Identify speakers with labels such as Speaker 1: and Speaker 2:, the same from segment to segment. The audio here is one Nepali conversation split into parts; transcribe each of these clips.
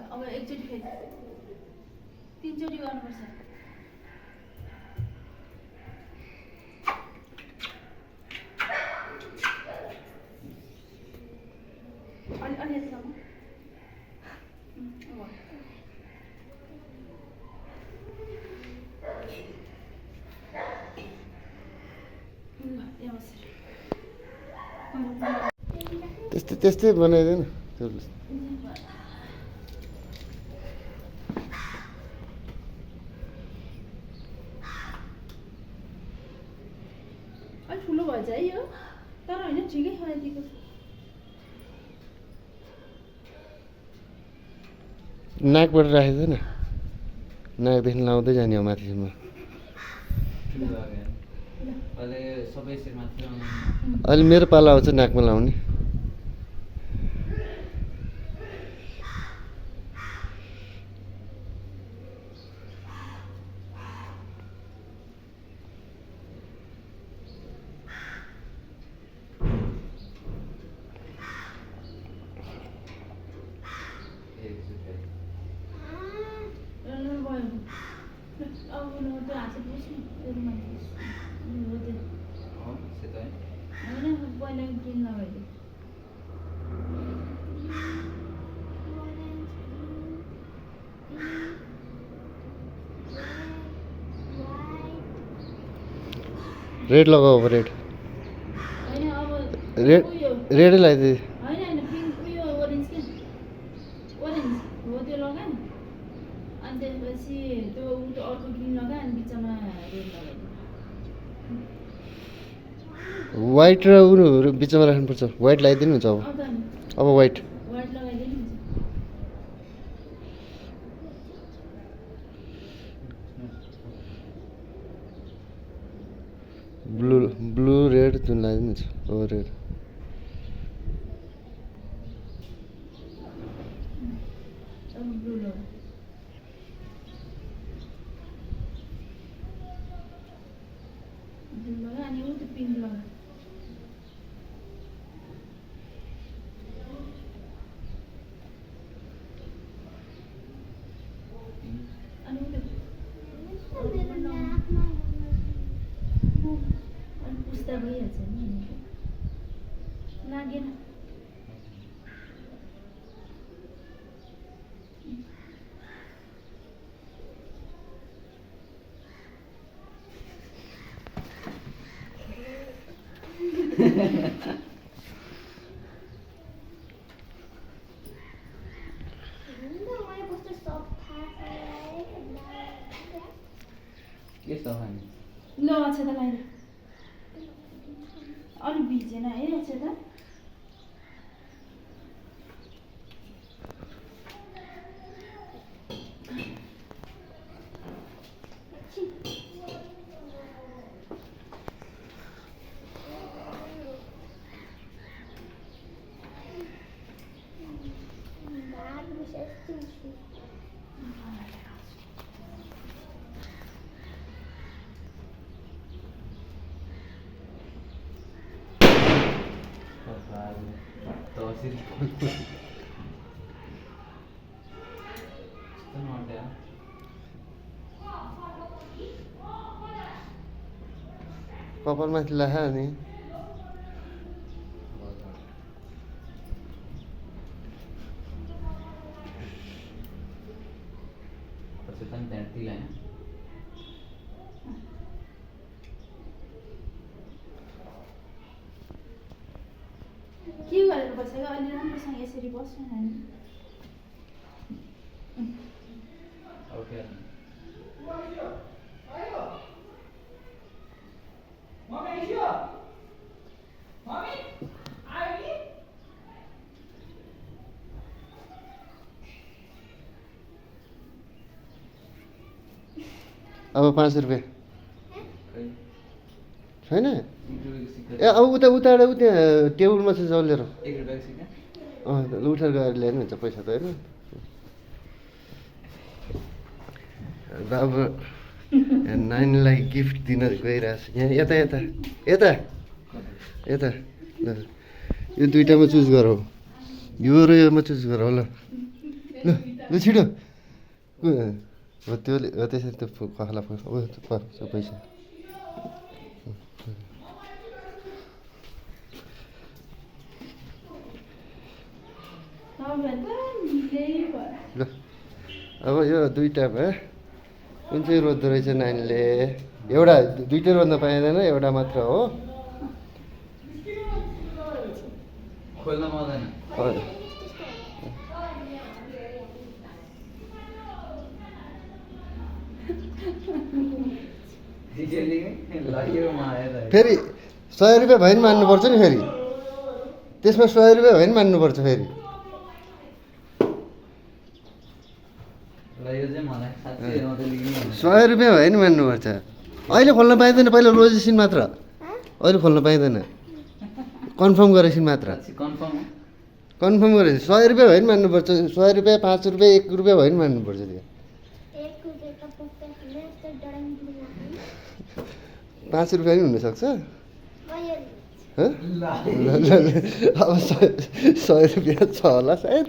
Speaker 1: अब एकचोटि फेरि तीनचोटि गर्नुपर्छ अलि यतिसम्म
Speaker 2: त्यस्तै बनाइदेन
Speaker 1: अलिक ठुलो भएछ है यो तर होइन ठिकै छ यतिको
Speaker 2: नाकबाट राखिदिएन नाकदेखि लाउँदै जाने हो माथिसम्म अहिले मेरो पाला आउँछ नाकमा लाउने रेड लगाऊ अब रेड रेडै लगाइदिए
Speaker 1: होइन पिङ्क उयो ओरेन्ज के ओरेन्ज हो त्यो लगा अनि त्यसपछि त्यो अर्को ग्रिन लगा अनि बिचमा रेड लगाइदिनु
Speaker 2: वाइट र उनीहरू बिचमा राख्नुपर्छ वाइट लगाइदिनु हुन्छ अब वाइट
Speaker 1: वाइट लगाइदिनु हुन्छ
Speaker 2: ब्लू रेड जुन लगाइदिनु हुन्छ हो रेड
Speaker 1: ब्लू लगा ब्लू लगा अनि उ त्यो पिङ्क लगा अनि पुस्ता भइहाल्छ नि लागेन ल अक्षता लगाइदे अलिक भिजेन है अक्षता
Speaker 2: कपाल माथि लाखा अनि
Speaker 1: के गरेर बसेको अलि राम्रोसँग यसरी बस्नु नानी
Speaker 2: अब 5 रुपियाँ छैन ए अब उता उताबाट उ त्यहाँ टेबलमा चाहिँ चलेर ल उठेर गएर ल्याउनु हुन्छ पैसा त होइन अब नानीलाई गिफ्ट दिन गइरहेको छु यहाँ यता यता यता यता ल यो दुइटामा चुज गर यो र योमा चुज गर ल ल ल छिटो हो त्यो त्यसरी त कखला पर्छ पैसा ल अब यो दुइटामा कुन चाहिँ रोज्दो रहेछ नानीले एउटा दुइटै रोज्न पाइँदैन एउटा मात्र हो
Speaker 3: खोल्न पाउँदैन
Speaker 2: फेरि 100 रुपियाँ भयो नि मान्नुपर्छ नि फेरि त्यसमा 100 रुपियाँ भयो नि मान्नुपर्छ फेरि 100 रुपियाँ भयो नि मान्नुपर्छ अहिले खोल्न पाइँदैन पहिला रोजेसिन मात्र अहिले खोल्न पाइँदैन कन्फर्म गरेपछि मात्र कन्फर्म गरेपछि 100 रुपियाँ भयो नि मान्नुपर्छ 100 रुपियाँ 5 रुपियाँ 1 रुपियाँ भयो नि मान्नुपर्छ त्यो 5 रुपियाँ नि हुनसक्छ अब 100 रुपियाँ छ होला सायद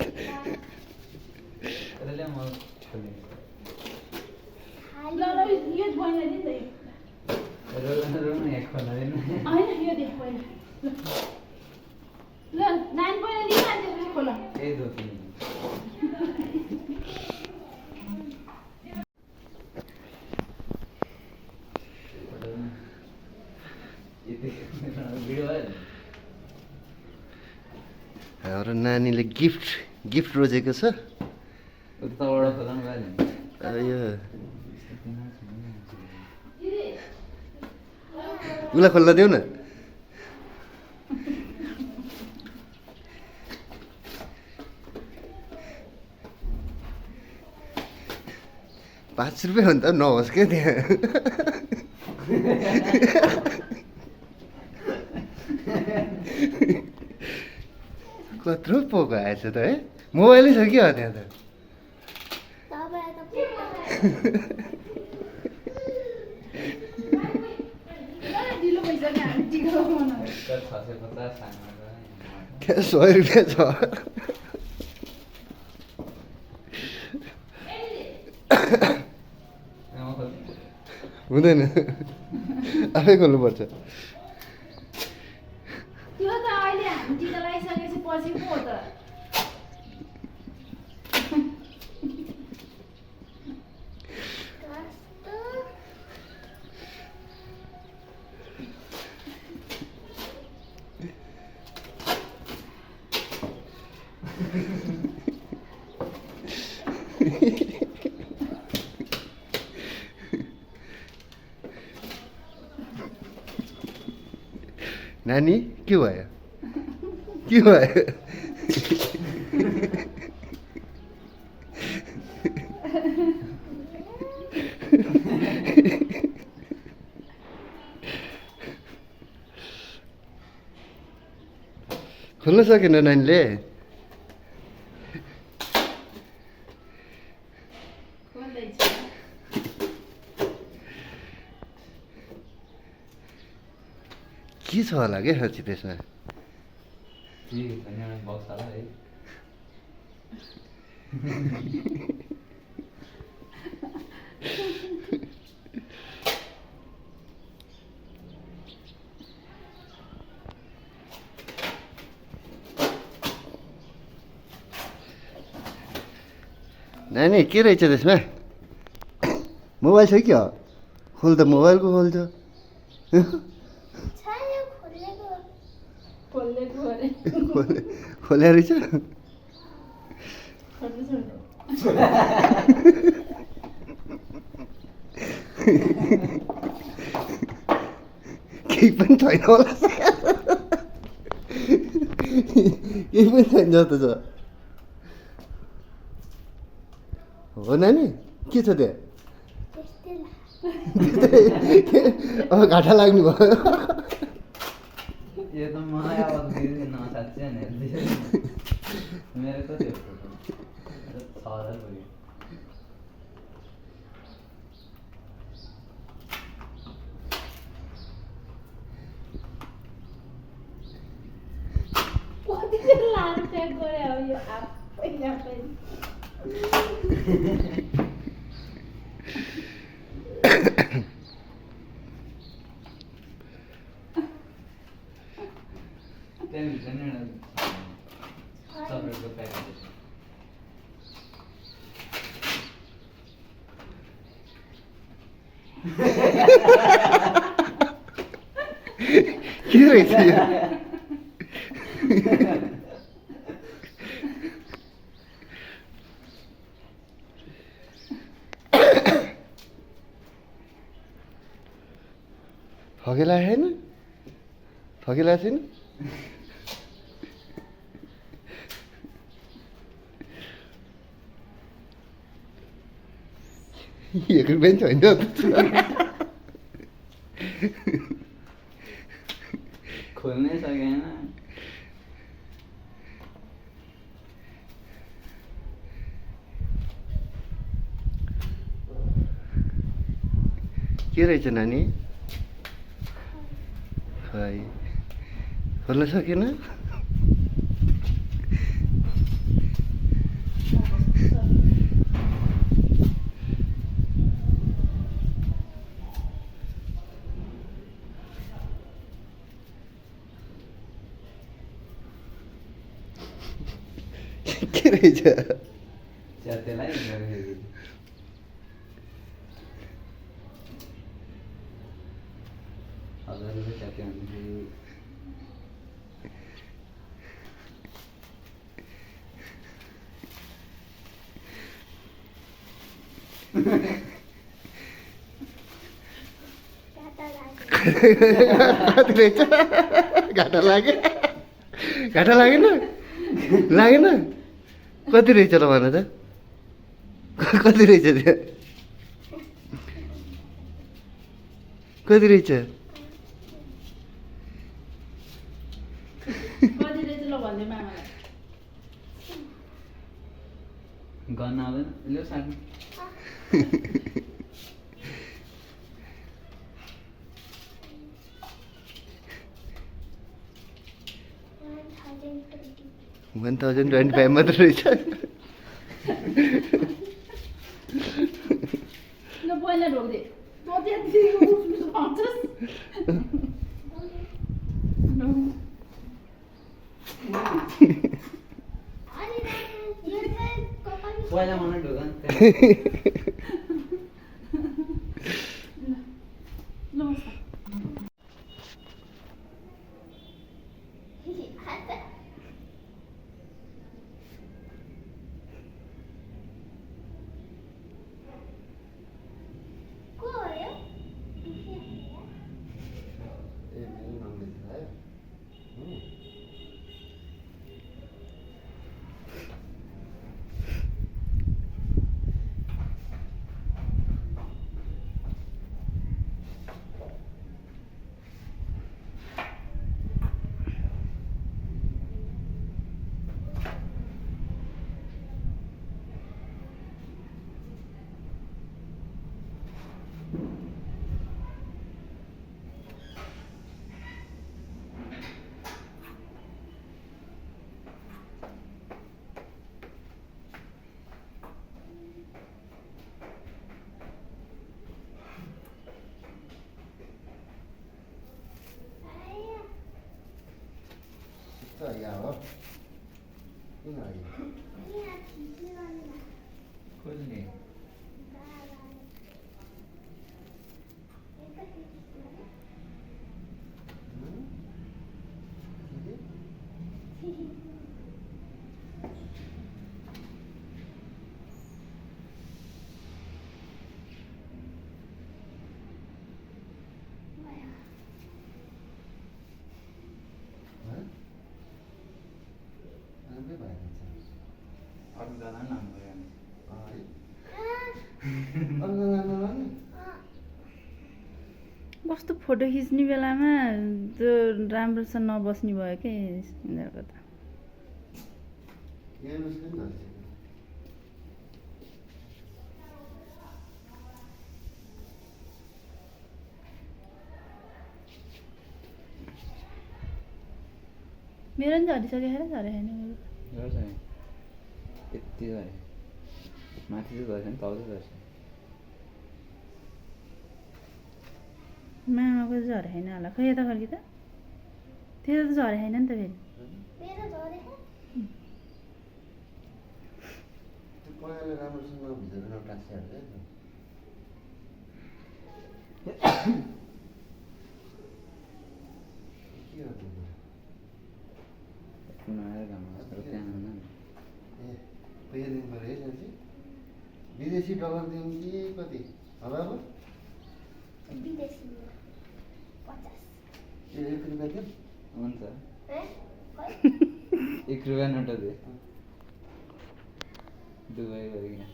Speaker 2: हाम्रो नानीले गिफ्ट रोजेको छ यो उसलाई खोल्न देऊ न पाँच रुपियाँ भन्दा नहोस् क्या त्यहाँ कत्रो पोको आएछ त है मोबाइलै छ क्या त्यहाँ त त्यहाँ 100 रुपियाँ छ हुँदैन आफै खोल्नुपर्छ
Speaker 1: त्यो त अहिले हामी टिका लगाइसकेपछि पछि पो हो त
Speaker 2: नानी के भयो के भयो खोल्न सकेन नानीले के छ होला क्या साँच्ची त्यसमा
Speaker 3: ठीक है बॉक्स आ रहा है
Speaker 2: नानी के रहेछ त्यसमा मोबाइल छ क्या खोल त मोबाइलको खोल त
Speaker 1: खोलेको अरे
Speaker 2: खोल्या रहेछ
Speaker 1: छोड्नु छोड्नु
Speaker 2: केही पनि छैन होला केही पनि छैन जस्तो छ हो नानी के छ त्यहाँ अब घाटा लाग्नु भयो
Speaker 3: ये तो मलाई आवाज दिँदैन साँच्चै नि मेरो कति हो सारा भयो
Speaker 1: कति बेर लाएर प्याक गरे अब यो आफै आफै
Speaker 3: त्यहाँभित्र नि एउटा चक्लेटको प्याकेट
Speaker 2: के रहेछ यो फगेला छैन फगेला छैन एक पनि छैन
Speaker 3: खोल्नै सकेन
Speaker 2: के रहेछ नानी खै खोल्न सकेन के रहेछ
Speaker 3: च्यातेलाई गर्दाखेरि हजार रुपियाँ च्याते भन्दाखेरि
Speaker 2: कति रहेछ घाटा लाग्यो घाटा लागेन लागेन कति रहेछ र भन त कति रहेछ त्यो कति रहेछ
Speaker 1: कति रहेछ ल भन्दै मामालाई
Speaker 3: गन्न आउँदैन ल्याउ साट्नु
Speaker 2: $1,025 मात्र रहेछ
Speaker 1: ल पहिला ढोक्दे तँ त्यति उठ्नु पाउँछस्
Speaker 3: पहिला मलाई ढोका
Speaker 1: ल बस
Speaker 2: किन आयो
Speaker 3: कसले
Speaker 2: राम्रै भइरहेछ
Speaker 3: अरूजना नाम गरे
Speaker 1: कस्तो फोटो खिच्ने बेलामा त्यो राम्रोसँग नबस्ने भयो कि यिनीहरूको त मेरो नि झरिसक्यो हेर झरे होइन मेरो
Speaker 3: गर्छ नि यति गरे माथि चाहिँ गर्छ नि तल चाहिँ गर्छ
Speaker 1: मामाको झरे होइन होला खै यता फर्की त त्यो त झरे होइन नि त फेरि
Speaker 2: पढाइले राम्रोसँग नभिजेर नटाँसिहाल्छ के गर्नु
Speaker 3: नआएर काम गर्छ त्यहाँ
Speaker 2: ए पैसा दिनु पऱ्यो है साँच्ची विदेशी डलर दिनु कि कति होला अब ए 1 रुपियाँ थियो
Speaker 3: हुन्छ 1 रुपियाँ नोट दे दुबई गरिकन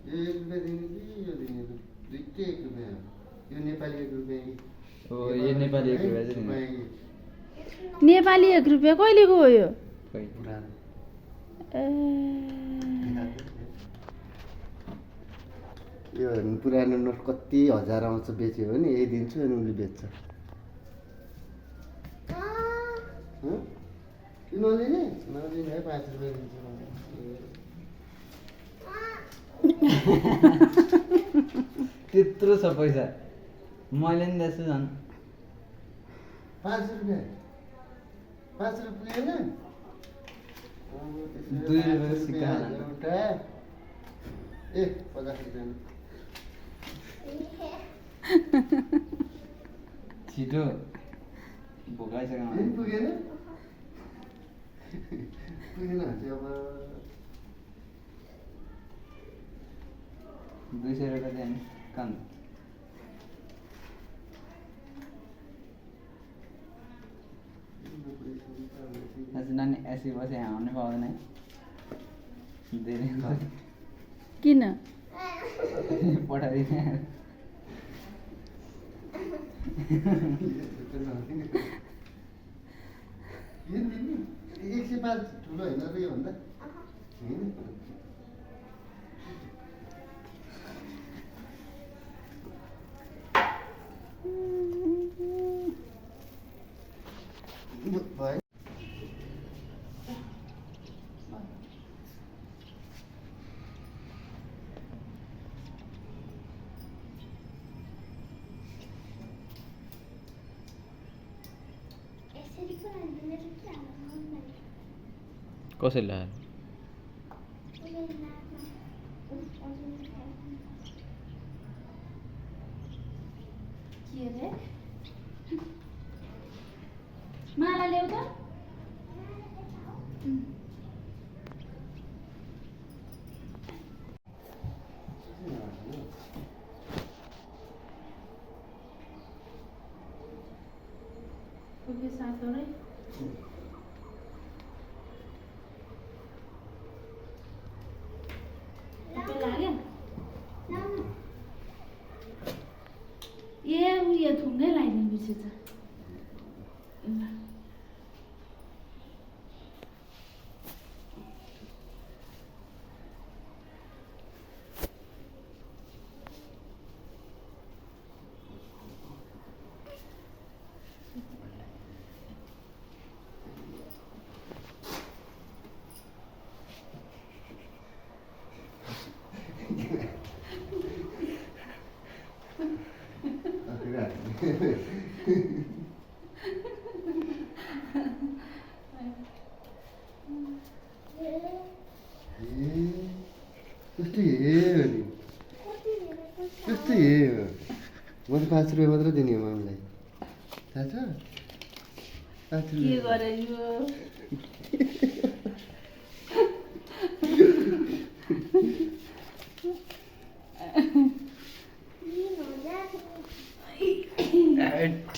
Speaker 2: यो 1 रुपियाँ दिने कि यो दिने दुइटै 1 रुपियाँ हो यो नेपाली 1 रुपियाँ कि
Speaker 3: हो यो नेपाली 1 रुपियाँ चाहिँ दिने
Speaker 1: नेपाली 1 रुपियाँ कहिलेको हो यो
Speaker 3: खै
Speaker 2: पुरानो यो हेर्नु पुरानो नोट कति हजार आउँछ बेच्यो भने यही दिन्छु अनि उसले बेच्छ किन नलिने नलिने है 5 रुपियाँ दिन्छु
Speaker 3: त्यत्रो छ पैसा मैले नि दिएछु झन्
Speaker 2: 5 रुपियाँ 5 रुपियाँ होइन
Speaker 3: 2 रुपियाँ सिक्का
Speaker 2: एउटा ए 50 रुपियाँ
Speaker 3: छिटो भोकाइसक्यो
Speaker 2: पुगेन पुगेन भने अब
Speaker 3: 200 रुपियाँ दिएँ कहाँ ऐसे नानी ऐसी बस यहाँ आने पाउँदैन है धेरै
Speaker 1: किन
Speaker 3: पठाइदिने
Speaker 2: यो दिनु 105 ठुलो होइन र योभन्दा होइन भयो
Speaker 3: कसरी लगाएर
Speaker 1: के अरे माला ल्याऊ त पुग्यो साथौरै लाग्यो ए उयो थुङ्गै लगाइदिनु बिर्सेछ
Speaker 2: Gracias. त्यस्तै हे नि त्यस्तै हे म त 5 रुपियाँ मात्रै दिने हो मामलाई थाहा छ 5
Speaker 1: के
Speaker 2: रुपियाँ
Speaker 1: गरे यो
Speaker 2: एट।